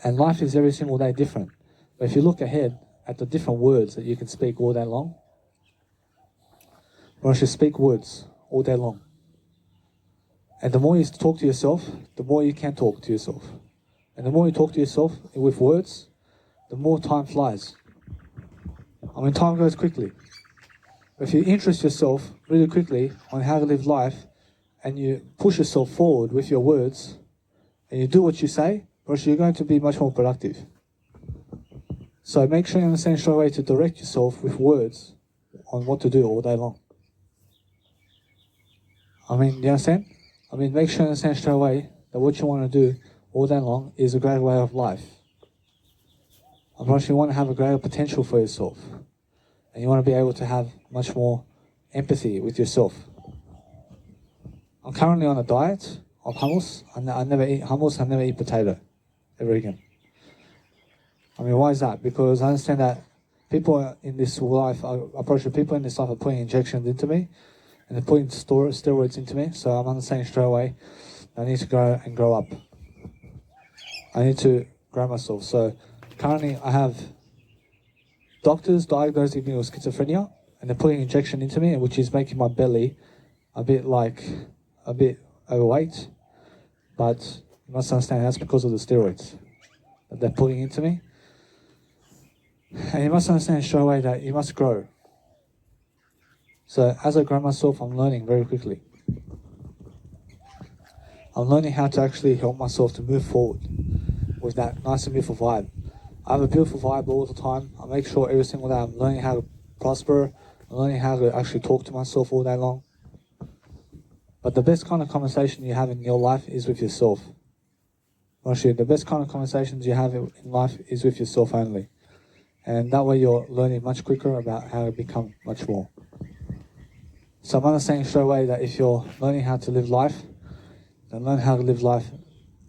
And life is every single day different. But if you look ahead at the different words that you can speak all day long, you should speak words all day long. And the more you talk to yourself, the more you can talk to yourself. And the more you talk to yourself with words, the more time flies. Time goes quickly. If you interest yourself really quickly on how to live life, and you push yourself forward with your words, and you do what you say, you're going to be much more productive. So make sure you understand straight away to direct yourself with words on what to do all day long. Do you understand? Make sure you understand straight away that what you want to do all day long is a great way of life. You want to have a greater potential for yourself. And you want to be able to have much more empathy with yourself. I'm currently on a diet of hummus. I never eat hummus, I never eat potato ever again. Why is that? Because I understand that people in this life, people in this life are putting injections into me, and they're putting steroids into me, so I'm understanding straight away I need to grow up. I need to grow myself. So currently I have doctors diagnosing me with schizophrenia, and they're putting injection into me, which is making my belly a bit overweight, but you must understand that's because of the steroids that they're putting into me. And you must understand straight away that you must grow. So as I grow myself, I'm learning very quickly. I'm learning how to actually help myself to move forward with that nice and beautiful vibe. I have a beautiful vibe all the time. I make sure every single day I'm learning how to prosper. I'm learning how to actually talk to myself all day long. But the best kind of conversation you have in your life is with yourself. Actually, the best kind of conversations you have in life is with yourself only. And that way you're learning much quicker about how to become much more. So I'm understanding straight away that if you're learning how to live life, then learn how to live life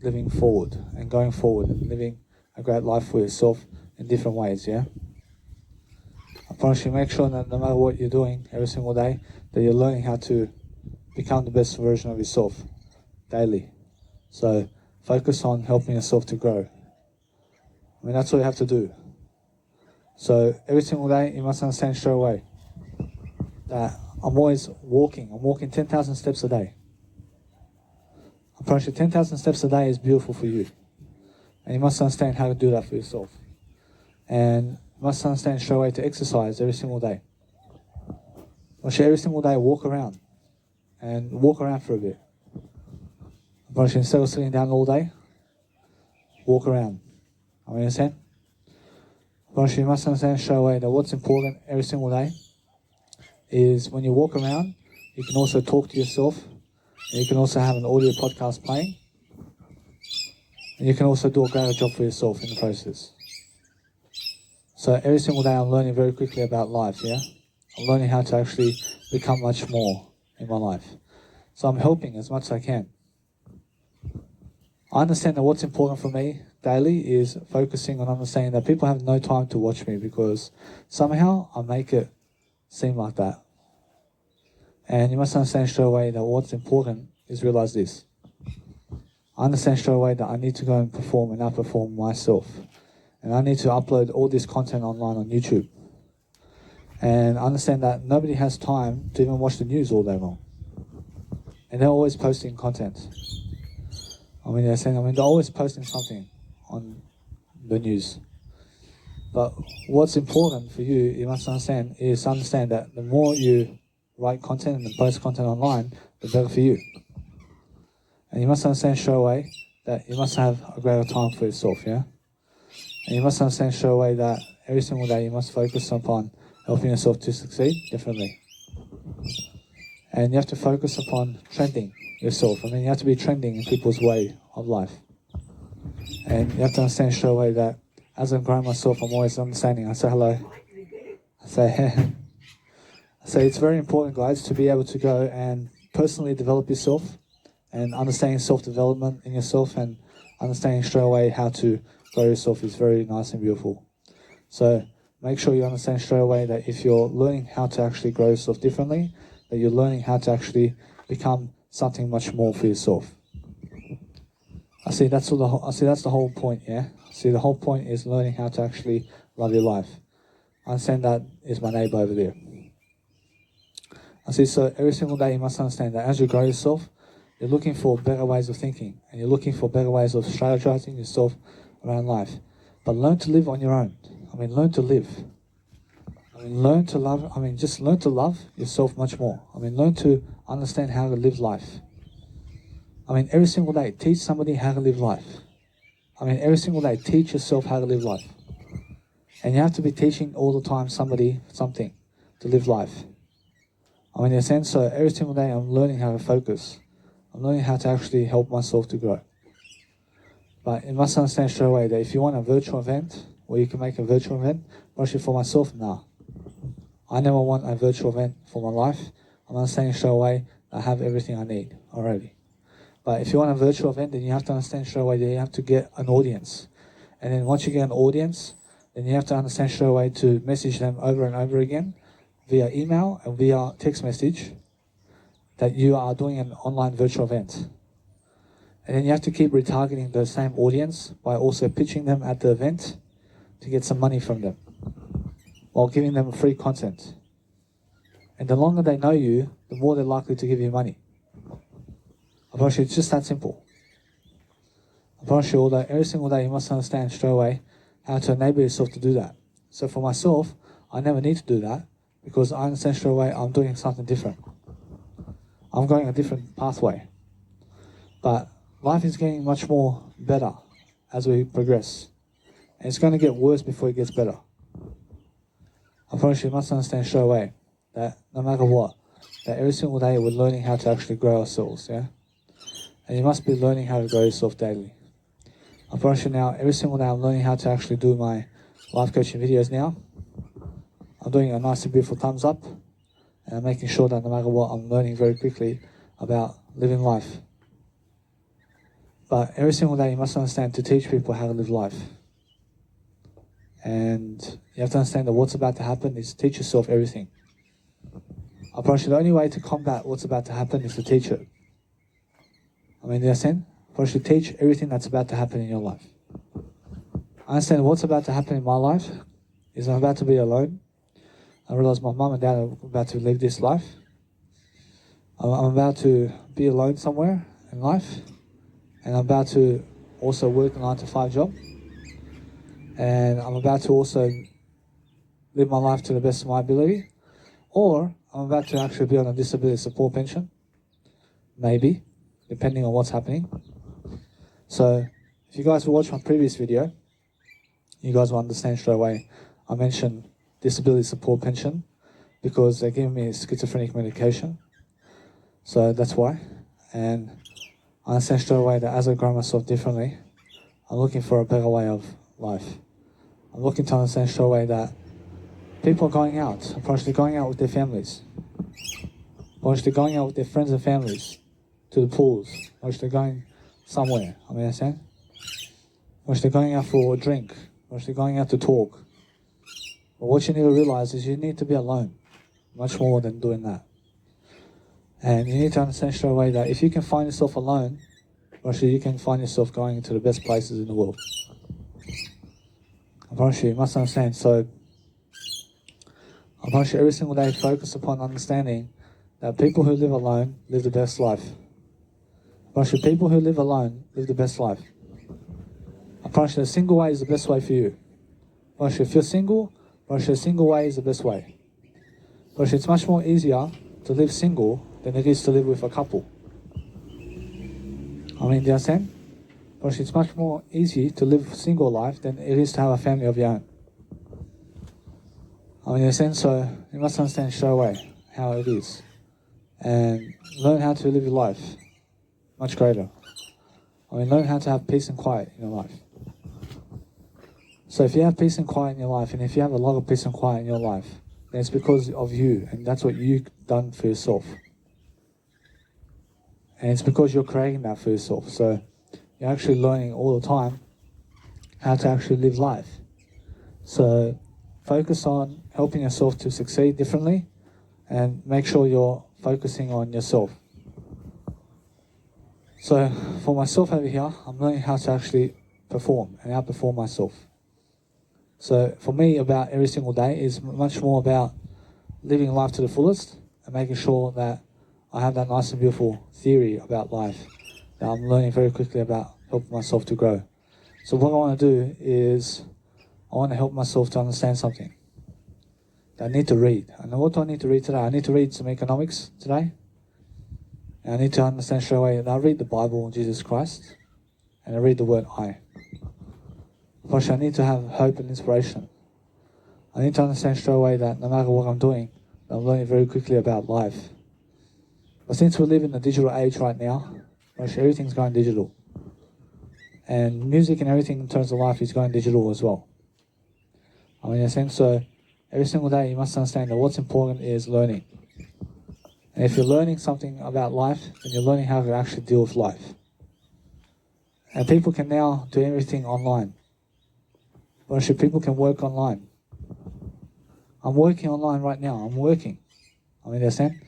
living forward and going forward and living a great life for yourself in different ways, yeah? I promise you, make sure that no matter what you're doing every single day, that you're learning how to become the best version of yourself daily. So focus on helping yourself to grow. That's all you have to do. So every single day, you must understand straight away that I'm always walking. I'm walking 10,000 steps a day. I promise you, 10,000 steps a day is beautiful for you. And you must understand how to do that for yourself. And you must understand straight away to exercise every single day. Every single day, walk around. And walk around for a bit. But instead of sitting down all day, walk around. Understand? But you must understand straight away that what's important every single day is when you walk around, you can also talk to yourself, and you can also have an audio podcast playing, and you can also do a greater job for yourself in the process. So every single day I'm learning very quickly about life, yeah? I'm learning how to actually become much more in my life. So I'm helping as much as I can. I understand that what's important for me daily is focusing on understanding that people have no time to watch me because somehow I make it seem like that. And you must understand straight away that what's important is realize this. I understand straight away that I need to go and perform and outperform myself. And I need to upload all this content online on YouTube. And I understand that nobody has time to even watch the news all day long. And they're always posting content. They're always posting something on the news. But what's important for you, you must understand, is understand that the more you write content and post content online, the better for you. And you must understand straight away that you must have a greater time for yourself, yeah? And you must understand straight away that every single day you must focus upon helping yourself to succeed, definitely. And you have to focus upon trending yourself. You have to be trending in people's way of life. And you have to understand straight away that as I'm growing myself, I'm always understanding. I say hello. I say it's very important, guys, to be able to go and personally develop yourself and understanding self-development in yourself and understanding straight away how to grow yourself is very nice and beautiful. So make sure you understand straight away that if you're learning how to actually grow yourself differently, that you're learning how to actually become something much more for yourself. That's the whole point, yeah? The whole point is learning how to actually love your life. I understand that is my neighbor over there. So every single day you must understand that as you grow yourself, you're looking for better ways of thinking and you're looking for better ways of strategizing yourself around life. But learn to live on your own. Learn to live. Learn to love. Just learn to love yourself much more. Learn to understand how to live life. Every single day, teach somebody how to live life. Every single day, teach yourself how to live life. And you have to be teaching all the time somebody something to live life. In a sense, so every single day I'm learning how to focus. I'm learning how to actually help myself to grow. But you must understand straight away that if you want a virtual event, where you can make a virtual event, especially for myself, nah. I never want a virtual event for my life. I'm understanding straight away I have everything I need already. But if you want a virtual event, then you have to understand straight away that you have to get an audience. And then once you get an audience, then you have to understand straight away to message them over and over again via email and via text message that you are doing an online virtual event. And then you have to keep retargeting the same audience by also pitching them at the event to get some money from them while giving them free content. And the longer they know you, the more they're likely to give you money. I promise you, it's just that simple. I promise you all that every single day you must understand straight away how to enable yourself to do that. So for myself, I never need to do that because I understand straight away I'm doing something different. I'm going a different pathway. But life is getting much more better as we progress. And it's going to get worse before it gets better. I promise you must understand straight away that no matter what, that every single day we're learning how to actually grow ourselves, yeah? And you must be learning how to grow yourself daily. I promise you now, every single day I'm learning how to actually do my life coaching videos now. I'm doing a nice and beautiful thumbs up. And I'm making sure that no matter what, I'm learning very quickly about living life. But every single day you must understand to teach people how to live life. And you have to understand that what's about to happen is teach yourself everything. I promise you the only way to combat what's about to happen is to teach it. You understand? I promise you teach everything that's about to happen in your life. I understand what's about to happen in my life is I'm about to be alone. I realize my mum and dad are about to live this life. I'm about to be alone somewhere in life. And I'm about to also work a 9-to-5 job. And I'm about to also live my life to the best of my ability. Or I'm about to actually be on a disability support pension. Maybe, depending on what's happening. So, if you guys will watch my previous video, you guys will understand straight away. I mentioned disability support pension because they're giving me schizophrenic medication. So that's why. And I understand straight away that as I grow myself differently, I'm looking for a better way of life. I'm looking to understand straight away that people are going out. Apparently going out with their families. Apparently going out with their friends and families to the pools. Apparently going somewhere. Understand? Apparently going out for a drink. Apparently going out to talk. But what you need to realize is you need to be alone. much more than doing that. And you need to understand straight away that if you can find yourself alone, actually you can find yourself going into the best places in the world. I promise you must understand. So I promise you every single day focus upon understanding that people who live alone live the best life. I promise you people who live alone live the best life. I promise you a single way is the best way for you. I promise you if you're single, I promise you a single way is the best way. I promise you it's much more easier to live single than it is to live with a couple. I mean, do you understand? But it's much more easy to live a single life than it is to have a family of your own. I mean, in a sense, so you must understand straight away how it is. And learn how to live your life much greater. I mean, learn how to have peace and quiet in your life. So if you have peace and quiet in your life, and if you have a lot of peace and quiet in your life, then it's because of you, and that's what you've done for yourself. And it's because you're creating that for yourself. So you're actually learning all the time how to actually live life. So focus on helping yourself to succeed differently and make sure you're focusing on yourself. So for myself over here, I'm learning how to actually perform and outperform myself. So for me, about every single day is much more about living life to the fullest and making sure that I have that nice and beautiful theory about life that I'm learning very quickly about helping myself to grow. So what I want to do is I want to help myself to understand something. I need to read. And what do I need to read today? I need to read some economics today. And I need to understand straight away that I read the Bible and Jesus Christ. And I read the word I. First, I need to have hope and inspiration. I need to understand straight away that no matter what I'm doing, I'm learning very quickly about life. But since we live in the digital age right now, everything's going digital. And music and everything in terms of life is going digital as well. I mean, in a sense, so every single day you must understand that what's important is learning. And if you're learning something about life, then you're learning how to actually deal with life. And people can now do everything online. But people can work online. I'm working online right now. I'm working. I mean, understand?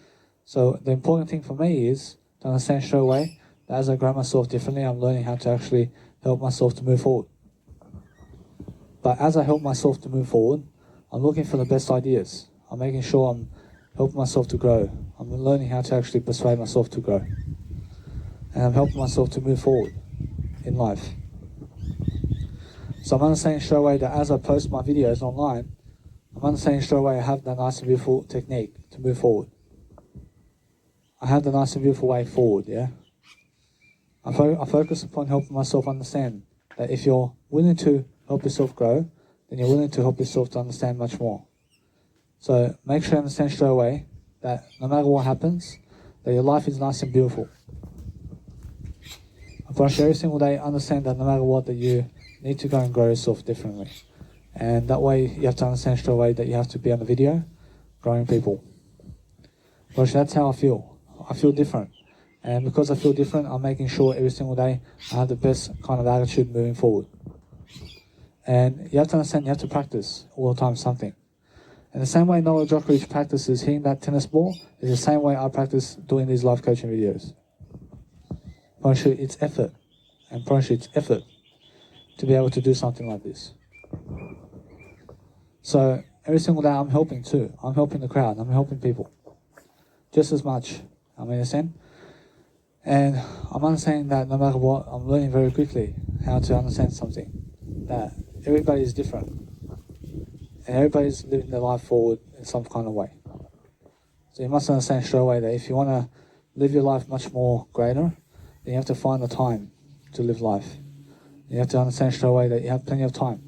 So the important thing for me is to understand straight away that as I grow myself differently, I'm learning how to actually help myself to move forward. But as I help myself to move forward, I'm looking for the best ideas. I'm making sure I'm helping myself to grow. I'm learning how to actually persuade myself to grow. And I'm helping myself to move forward in life. So I'm understanding straight away that as I post my videos online, I'm understanding straight away I have that nice and beautiful technique to move forward. I have the nice and beautiful way forward, yeah? I focus upon helping myself understand that if you're willing to help yourself grow, then you're willing to help yourself to understand much more. So make sure you understand straight away that no matter what happens, that your life is nice and beautiful. I promise you every single day, understand that no matter what, that you need to go and grow yourself differently. And that way you have to understand straight away that you have to be on the video, growing people. Because that's how I feel. I feel different. And because I feel different, I'm making sure every single day I have the best kind of attitude moving forward. And you have to understand, you have to practice all the time something. And the same way Novak Djokovic practices hitting that tennis ball is the same way I practice doing these life coaching videos. Promise you, it's effort. And promise you, it's effort to be able to do something like this. So every single day I'm helping too. I'm helping the crowd. I'm helping people. Just as much. I understand? And I'm understanding that no matter what, I'm learning very quickly how to understand something. That everybody is different. And everybody's living their life forward in some kind of way. So you must understand straight away that if you want to live your life much more greater, then you have to find the time to live life. You have to understand straight away that you have plenty of time.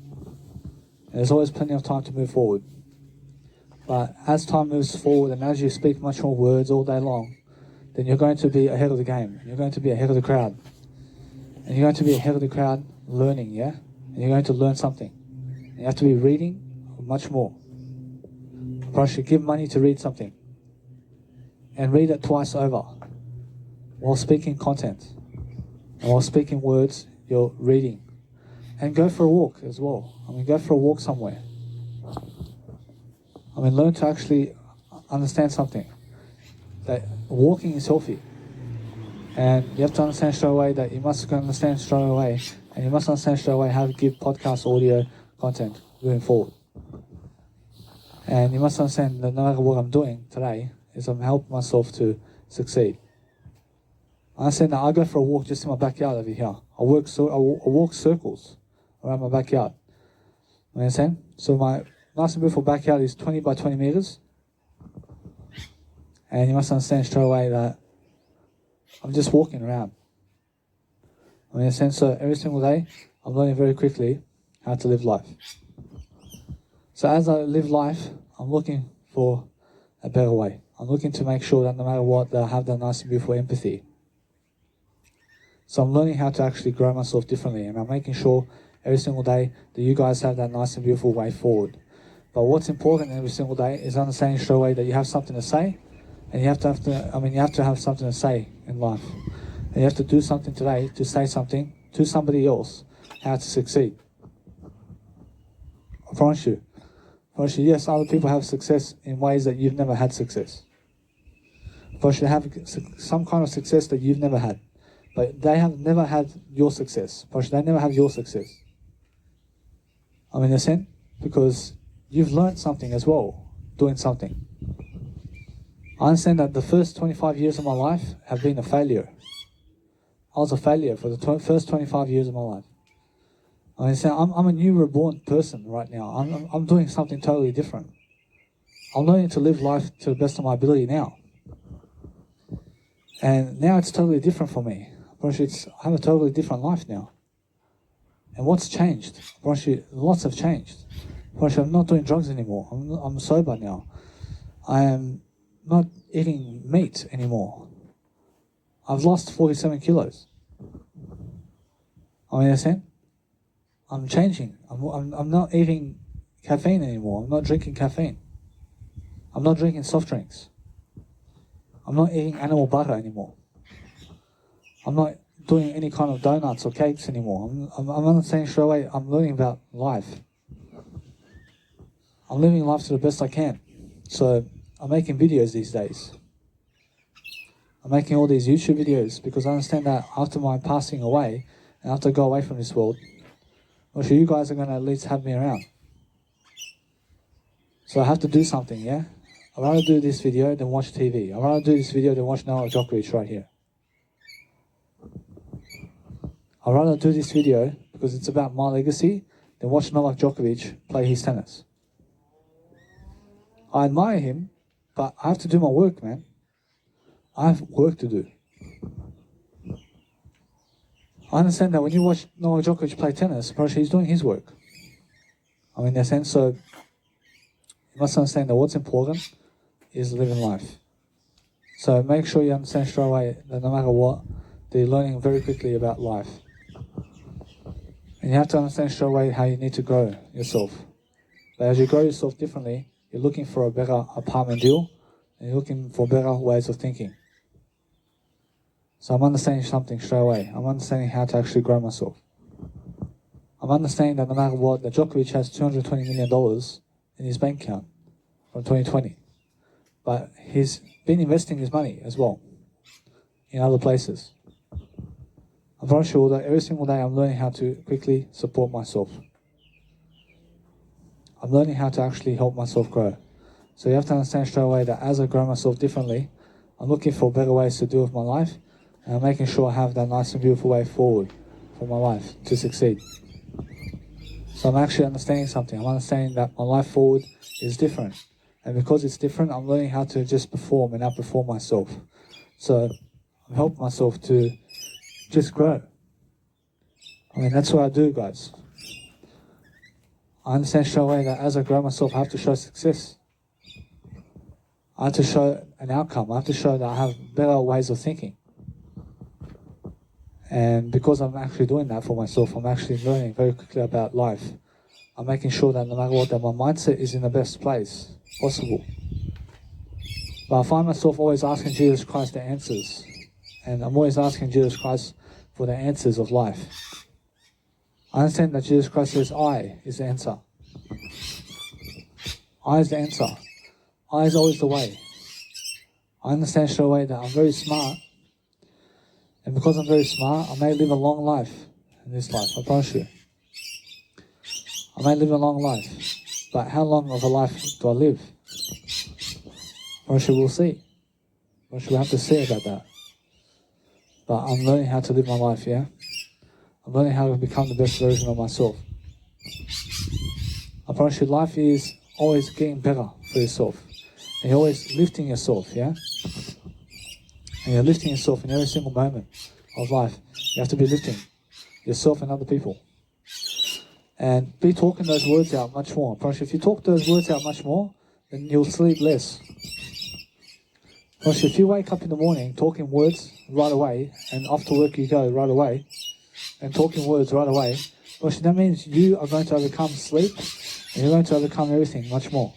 And there's always plenty of time to move forward. But as time moves forward and as you speak much more words all day long, then you're going to be ahead of the game. You're going to be ahead of the crowd. And you're going to be ahead of the crowd learning, yeah? And you're going to learn something. And you have to be reading much more. But you give money to read something. And read it twice over. While speaking content. And while speaking words, you're reading. And go for a walk as well. Go for a walk somewhere. Learn to actually understand something. That walking is healthy. And you have to understand straight away that you must understand straight away, and you must understand straight away how to give podcast audio content going forward. And you must understand that no matter what I'm doing today, is I'm helping myself to succeed. I understand that I go for a walk just in my backyard over here. I walk circles around my backyard. You understand? So my nice and beautiful backyard is 20 by 20 meters. And you must understand straight away that I'm just walking around. I mean, in a sense, so every single day, I'm learning very quickly how to live life. So as I live life, I'm looking for a better way. I'm looking to make sure that no matter what, that I have that nice and beautiful empathy. So I'm learning how to actually grow myself differently, and I'm making sure every single day that you guys have that nice and beautiful way forward. But what's important every single day is understanding straight away that you have something to say, and you have to have something to say in life. And you have to do something today to say something to somebody else how to succeed. I promise you, yes, other people have success in ways that you've never had success. I promise you, they have some kind of success that you've never had. But they have never had your success. I promise you, they never have your success. I mean, in a sense, because you've learned something as well, doing something. I understand that the first 25 years of my life have been a failure. I was a failure for the first 25 years of my life. I mean, I'm a new reborn person right now. I'm doing something totally different. I'm learning to live life to the best of my ability now. And now it's totally different for me. I have a totally different life now. And what's changed? Lots have changed. I'm not doing drugs anymore. I'm sober now. I am not eating meat anymore. I've lost 47 kilos. I mean, I'm changing. I'm not eating caffeine anymore. I'm not drinking caffeine. I'm not drinking soft drinks. I'm not eating animal butter anymore. I'm not doing any kind of donuts or cakes anymore. I'm understanding straight away, I'm learning about life. I'm living life to the best I can. So I'm making videos these days. I'm making all these YouTube videos because I understand that after my passing away, and after I go away from this world, I'm sure you guys are going to at least have me around. So I have to do something, yeah? I'd rather do this video than watch TV. I'd rather do this video than watch Novak Djokovic right here. I'd rather do this video because it's about my legacy than watch Novak Djokovic play his tennis. I admire him, but I have to do my work, man. I have work to do. I understand that when you watch Novak Djokovic play tennis, he's doing his work. I mean, in a sense, so you must understand that what's important is living life. So make sure you understand straight away that no matter what, that you're learning very quickly about life. And you have to understand straight away how you need to grow yourself. But as you grow yourself differently, you're looking for a better apartment deal, and you're looking for better ways of thinking. So I'm understanding something straight away. I'm understanding how to actually grow myself. I'm understanding that no matter what, that Djokovic has $220 million in his bank account from 2020. But he's been investing his money as well in other places. I'm very sure that every single day I'm learning how to quickly support myself. I'm learning how to actually help myself grow. So you have to understand straight away that as I grow myself differently, I'm looking for better ways to deal with my life, and I'm making sure I have that nice and beautiful way forward for my life to succeed. So I'm actually understanding something. I'm understanding that my life forward is different. And because it's different, I'm learning how to just perform and outperform myself. So I'm helping myself to just grow. I mean, that's what I do, guys. I understand straight away that as I grow myself, I have to show success. I have to show an outcome. I have to show that I have better ways of thinking. And because I'm actually doing that for myself, I'm actually learning very quickly about life. I'm making sure that no matter what, that my mindset is in the best place possible. But I find myself always asking Jesus Christ the answers. And I'm always asking Jesus Christ for the answers of life. I understand that Jesus Christ says, I is the answer. I is the answer. I is always the way. I understand straight away that I'm very smart, and because I'm very smart, I may live a long life in this life, I promise you. I may live a long life, but how long of a life do I live? I promise you we'll see. I promise you we'll have to see about that. But I'm learning how to live my life, yeah? I'm learning how to become the best version of myself. I promise you life is always getting better for yourself. And you're always lifting yourself, yeah? And you're lifting yourself in every single moment of life. You have to be lifting yourself and other people. And be talking those words out much more. I promise you, if you talk those words out much more, then you'll sleep less. I promise you, if you wake up in the morning talking words right away, and after work you go right away, and talking words right away, well, that means you are going to overcome sleep, and you're going to overcome everything much more.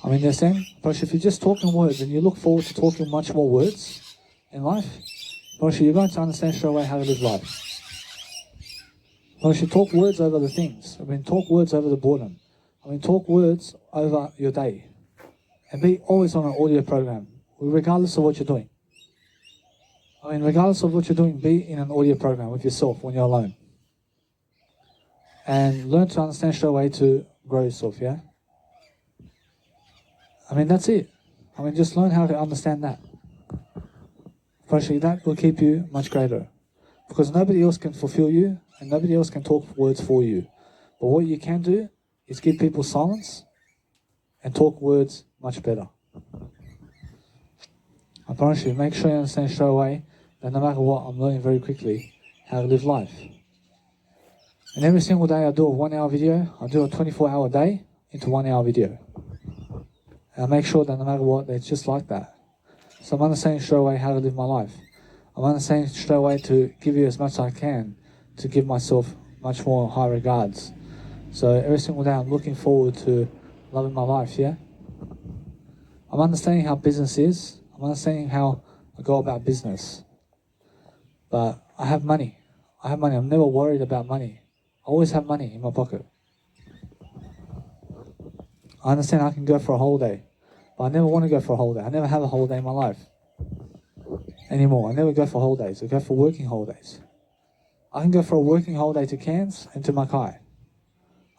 I mean, you're saying, but if you're just talking words and you look forward to talking much more words in life, well, you're going to understand straight away how to live life. Well, you talk words over the things. I mean, talk words over the boredom. I mean, talk words over your day. And be always on an audio program, regardless of what you're doing. I mean, regardless of what you're doing, be in an audio program with yourself when you're alone. And learn to understand straight away to grow yourself, yeah? I mean, that's it. I mean, just learn how to understand that. Firstly, that will keep you much greater. Because nobody else can fulfill you, and nobody else can talk words for you. But what you can do is give people silence and talk words much better. I promise you, make sure you understand straight away that no matter what, I'm learning very quickly how to live life. And every single day I do a 1 hour video, I do a 24-hour day into 1 hour video. And I make sure that no matter what, it's just like that. So I'm understanding straight away how to live my life. I'm understanding straight away to give you as much as I can, to give myself much more high regards. So every single day I'm looking forward to loving my life, yeah? I'm understanding how business is. I'm understanding how I go about business. But I have money. I'm never worried about money. I always have money in my pocket. I understand I can go for a holiday, but I never want to go for a holiday. I never have a holiday in my life anymore. I never go for holidays. I go for working holidays. I can go for a working holiday to Cairns and to Mackay.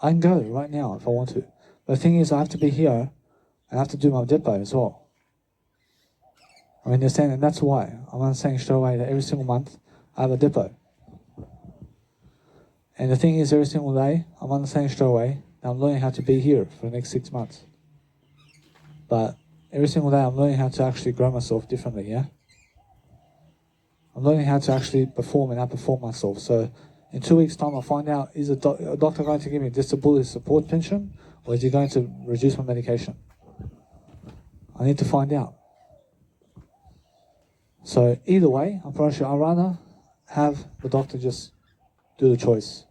I can go right now if I want to. But the thing is, I have to be here and I have to do my depot as well. I understand, and that's why I'm understanding straight away that every single month I have a depot. And the thing is, every single day I'm understanding straight away that I'm learning how to be here for the next 6 months. But every single day I'm learning how to actually grow myself differently, yeah? I'm learning how to actually perform and outperform myself. So in 2 weeks' time I'll find out, is a doctor going to give me a disability support pension, or is he going to reduce my medication? I need to find out. So either way, I promise you, I'd rather have the doctor just do the choice,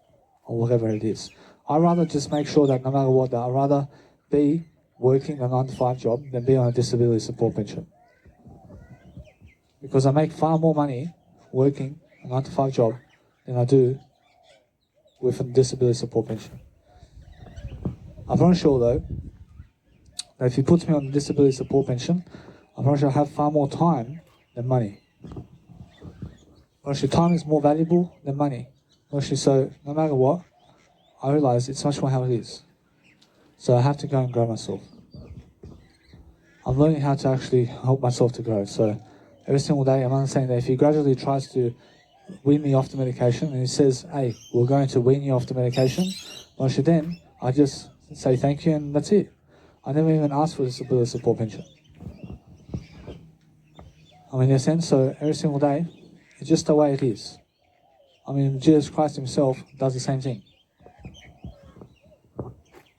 or whatever it is. I'd rather just make sure that no matter what, that I'd rather be working a 9-to-5 job than be on a disability support pension. Because I make far more money working a 9-to-5 job than I do with a disability support pension. I promise you though, that if he puts me on a disability support pension, I promise you I'll have far more time than money. I promise you time is more valuable than money. I promise you, so no matter what, I realize it's much more how it is. So I have to go and grow myself. I'm learning how to actually help myself to grow. So every single day I'm understanding that if he gradually tries to wean me off the medication and he says, hey, we're going to wean you off the medication, well, then I just say thank you and that's it. I never even asked for a disability support pension. I mean, in a sense, so every single day, it's just the way it is. I mean, Jesus Christ himself does the same thing.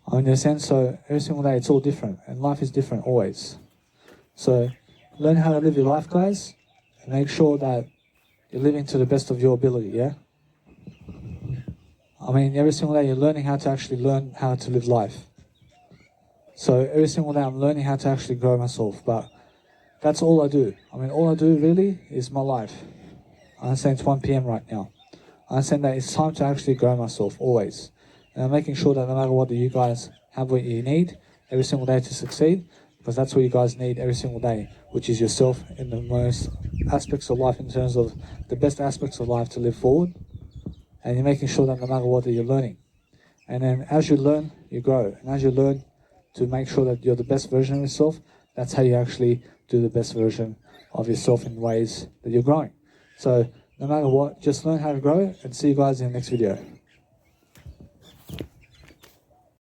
I mean, in a sense, so every single day it's all different, and life is different always. So learn how to live your life, guys, and make sure that you're living to the best of your ability, yeah? I mean, every single day you're learning how to actually learn how to live life. So every single day I'm learning how to actually grow myself, but that's all I do. I mean, all I do really is my life. I understand it's 1 p.m. right now. I understand that it's time to actually grow myself, always. And I'm making sure that no matter what, that you guys have what you need every single day to succeed, because that's what you guys need every single day, which is yourself in the most aspects of life, in terms of the best aspects of life to live forward. And you're making sure that no matter what that you're learning. And then as you learn, you grow. And as you learn to make sure that you're the best version of yourself, that's how you actually do the best version of yourself in ways that you're growing. So no matter what, just learn how to grow, and see you guys in the next video.